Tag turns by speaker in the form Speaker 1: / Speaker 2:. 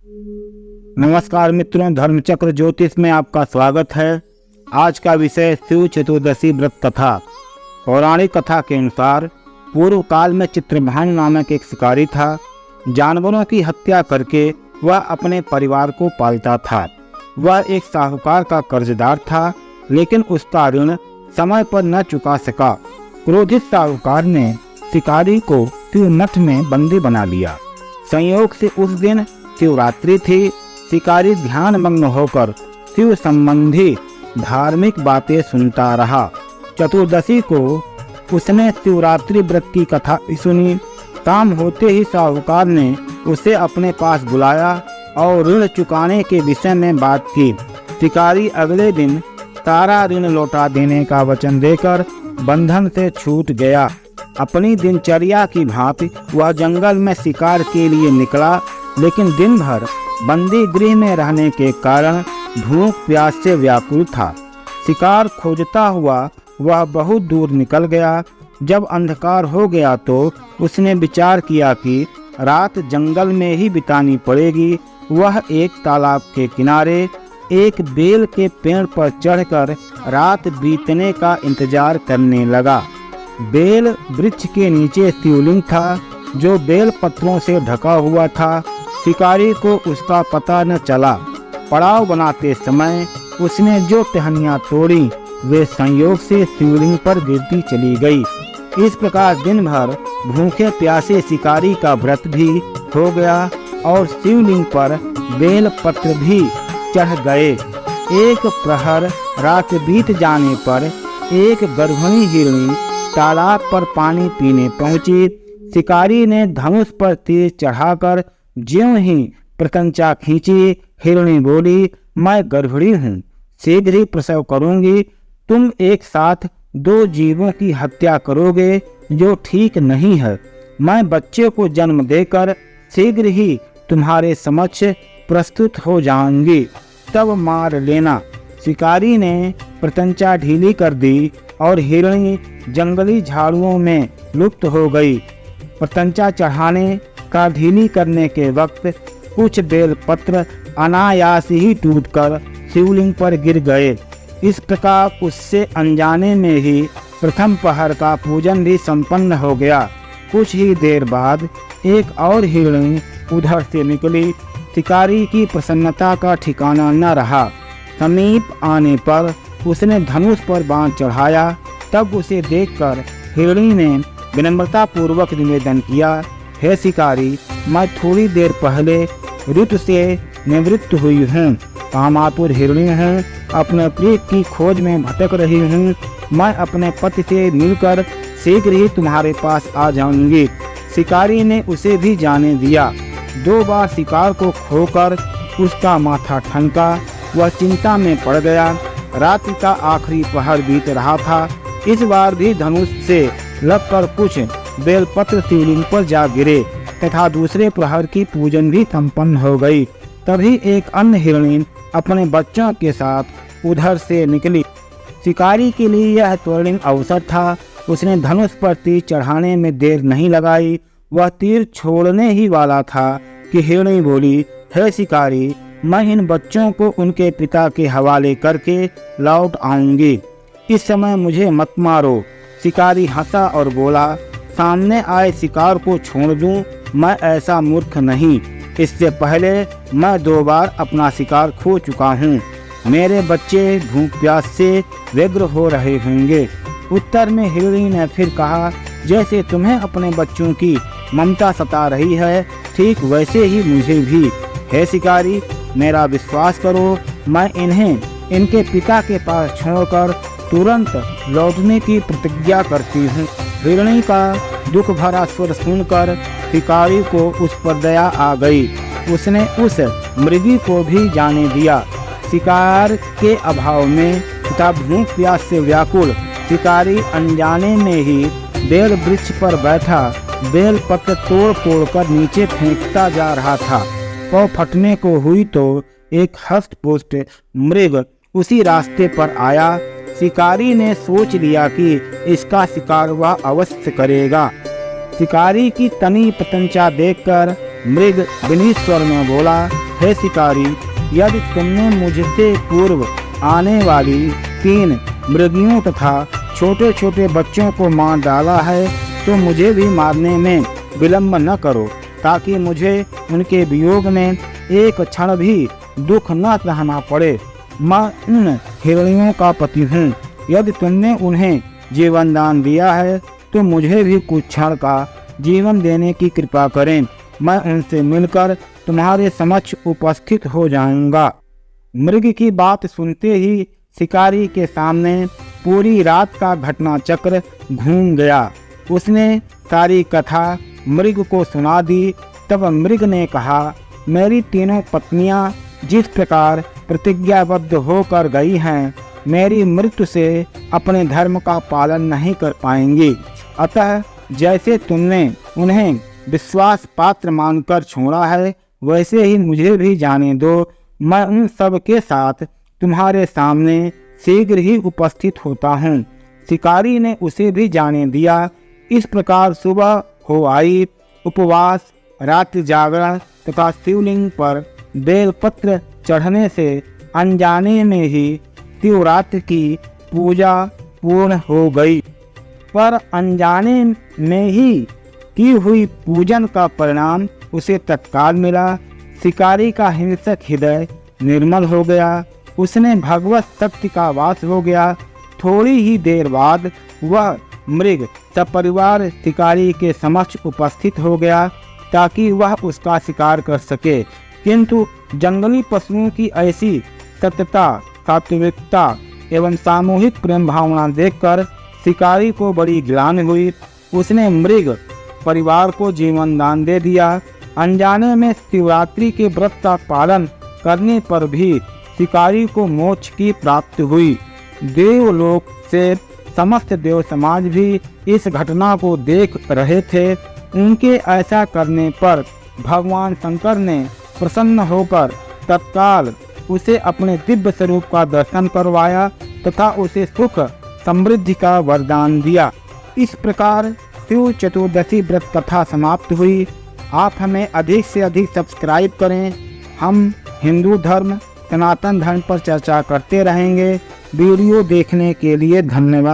Speaker 1: नमस्कार मित्रों, धर्मचक्र ज्योतिष में आपका स्वागत है। आज का विषय शिव चतुर्दशी व्रत कथा। पौराणिक कथा के अनुसार पूर्व काल में चित्रभानु नामक एक शिकारी था। जानवरों की हत्या करके वह अपने परिवार को पालता था। वह एक साहूकार का कर्जदार था, लेकिन उसका ऋण समय पर न चुका सका। क्रोधित साहूकार ने शिकारी को शिव मठ में बंदी बना लिया। संयोग से उस दिन शिवरात्रि थी। शिकारी ध्यान मग्न होकर शिव संबंधी धार्मिक बातें सुनता रहा। चतुर्दशी को उसने शिवरात्रि व्रत की कथा सुनी। शाम होते ही साहूकार ने उसे अपने पास बुलाया और ऋण चुकाने के विषय में बात की। शिकारी अगले दिन सारा ऋण लौटा देने का वचन देकर बंधन से छूट गया। अपनी दिनचर्या की भांति वह जंगल में शिकार के लिए निकला, लेकिन दिन भर बंदी गृह में रहने के कारण भूख प्यास से व्याकुल था। शिकार खोजता हुआ वह बहुत दूर निकल गया। जब अंधकार हो गया तो उसने विचार किया कि रात जंगल में ही बितानी पड़ेगी। वह एक तालाब के किनारे एक बेल के पेड़ पर चढ़कर रात बीतने का इंतजार करने लगा। बेल वृक्ष के नीचे शिवलिंग था, जो बेल पत्रों से ढका हुआ था। शिकारी को उसका पता न चला। पड़ाव बनाते समय उसने जो टहनियाँ तोड़ी वे संयोग से शिवलिंग पर गिरती चली गई। इस प्रकार दिन भर भूखे प्यासे शिकारी का व्रत भी हो गया और शिवलिंग पर बेल पत्र भी चढ़ गए। एक प्रहर रात बीत जाने पर एक गर्भिणी हिरणी तालाब पर पानी पीने पहुंची। शिकारी ने धनुष पर तीर चढ़ाकर ज्यों ही प्रत्यंचा खींची। हिरणी बोली, मैं गर्भिणी हूँ, शीघ्र ही प्रसव करूंगी। तुम एक साथ दो जीवों की हत्या करोगे, जो ठीक नहीं है। मैं बच्चे को जन्म देकर शीघ्र ही तुम्हारे समक्ष प्रस्तुत हो जाऊंगी, तब मार लेना। शिकारी ने प्रत्यंचा ढीली कर दी और हिरणी जंगली झाड़ुओं में लुप्त हो गई। प्रत्यंचा चढ़ाने का ढीली करने के वक्त कुछ बेल पत्र अनायास ही टूटकर शिवलिंग पर गिर गए। इस प्रकार उससे अनजाने में ही प्रथम पहर का पूजन भी संपन्न हो गया। कुछ ही देर बाद एक और हिरणी उधर से निकली। शिकारी की प्रसन्नता का ठिकाना न रहा। समीप आने पर उसने धनुष पर बाण चढ़ाया। तब उसे देखकर हिरणी ने विनम्रता पूर्वक निवेदन किया, हे शिकारी, मैं थोड़ी देर पहले ऋतु से निवृत्त हुई हूँ। कामातुर हिरणी हूँ, अपने प्रिय की खोज में भटक रही हूँ। मैं अपने पति से मिलकर शीघ्र ही तुम्हारे पास आ जाऊंगी। शिकारी ने उसे भी जाने दिया। 2 बार शिकार को खोकर उसका माथा ठनका। वह चिंता में पड़ गया। रात्रि का आखिरी पहर बीत रहा था। इस बार भी धनुष से लगकर कुछ बेलपत्र शिवलिंग पर जा गिरे तथा दूसरे प्रहर की पूजन भी संपन्न हो गई। तभी एक अन्य हिरणी अपने बच्चों के साथ उधर से निकली। शिकारी के लिए यह स्वर्णिम अवसर था। उसने धनुष पर तीर चढ़ाने में देर नहीं लगाई। वह तीर छोड़ने ही वाला था कि हिरणी बोली, हे शिकारी, मैं इन बच्चों को उनके पिता के हवाले करके लौट आऊंगी। इस समय मुझे मत मारो। शिकारी हंसा और बोला, सामने आए शिकार को छोड़ दूं? मैं ऐसा मूर्ख नहीं। इससे पहले मैं 2 बार अपना शिकार खो चुका हूँ। मेरे बच्चे भूख प्यास से व्यग्र हो रहे होंगे। उत्तर में हिरणी ने फिर कहा, जैसे तुम्हें अपने बच्चों की ममता सता रही है, ठीक वैसे ही मुझे भी। हे शिकारी, मेरा विश्वास करो, मैं इन्हें इनके पिता के पास छोड़कर तुरंत लौटने की प्रतिज्ञा करती हूँ। हिरणी का दुख भरा स्वर सुनकर शिकारी को उस पर दया आ गई। उसने उस मृगी को भी जाने दिया। शिकार के अभाव में तथा भूख प्यास से व्याकुल शिकारी अनजाने में ही बेल वृक्ष पर बैठा बेल पत्र तोड़ कर नीचे फेंकता जा रहा था। पौ फटने को हुई तो एक हष्ट पुष्ट मृग उसी रास्ते पर आया। शिकारी ने सोच लिया कि इसका शिकार वह अवश्य करेगा। शिकारी की तनी प्रत्यंचा देखकर मृग विनीत स्वर में बोला, हे शिकारी, यदि तुमने मुझसे पूर्व आने वाली 3 मृगियों तथा छोटे छोटे बच्चों को मार डाला है तो मुझे भी मारने में विलंब न करो, ताकि मुझे उनके वियोग में एक क्षण भी दुख न सहना पड़े। मैं उन हिरणियों का पति हूँ। यदि तुमने उन्हें जीवन दान दिया है तो मुझे भी कुछ क्षण का जीवन देने की कृपा करें। मैं उनसे मिलकर तुम्हारे समक्ष उपस्थित हो जाऊंगा। मृग की बात सुनते ही शिकारी के सामने पूरी रात का घटना चक्र घूम गया। उसने सारी कथा मृग को सुना दी। तब मृग ने कहा, मेरी तीनों पत्नियां जिस प्रकार प्रतिज्ञाबद्ध होकर गई हैं, मेरी मृत्यु से अपने धर्म का पालन नहीं कर पाएंगी। अतः जैसे तुमने उन्हें विश्वास पात्र मानकर छोड़ा है, वैसे ही मुझे भी जाने दो। मैं उन सब के साथ तुम्हारे सामने शीघ्र ही उपस्थित होता हूँ। शिकारी ने उसे भी जाने दिया। इस प्रकार सुबह हो आई। उपवास, रात्रि जागरण तथा शिवलिंग पर बेलपत्र चढ़ने से अनजाने में ही शिवरात्रि की पूजा पूर्ण हो गई। पर अनजाने में ही की हुई पूजन का परिणाम उसे तत्काल मिला। शिकारी का हिंसक हृदय निर्मल हो गया। उसने भगवत शक्ति का वास हो गया। थोड़ी ही देर बाद वह मृग सपरिवार शिकारी के समक्ष उपस्थित हो गया ताकि वह उसका शिकार कर सके। किंतु जंगली पशुओं की ऐसी सत्यता, सात्विकता एवं सामूहिक प्रेम भावना देखकर शिकारी को बड़ी ग्लानि हुई। उसने मृग परिवार को जीवन दान दे दिया। अनजाने में शिवरात्रि के व्रत का पालन करने पर भी शिकारी को मोक्ष की प्राप्ति हुई। देवलोक से समस्त देव समाज भी इस घटना को देख रहे थे। उनके ऐसा करने पर भगवान शंकर ने प्रसन्न होकर तत्काल उसे अपने दिव्य स्वरूप का दर्शन करवाया तथा उसे सुख समृद्धि का वरदान दिया। इस प्रकार शिव चतुर्दशी व्रत कथा समाप्त हुई। आप हमें अधिक से अधिक सब्सक्राइब करें। हम हिंदू धर्म, सनातन धर्म पर चर्चा करते रहेंगे। वीडियो देखने के लिए धन्यवाद।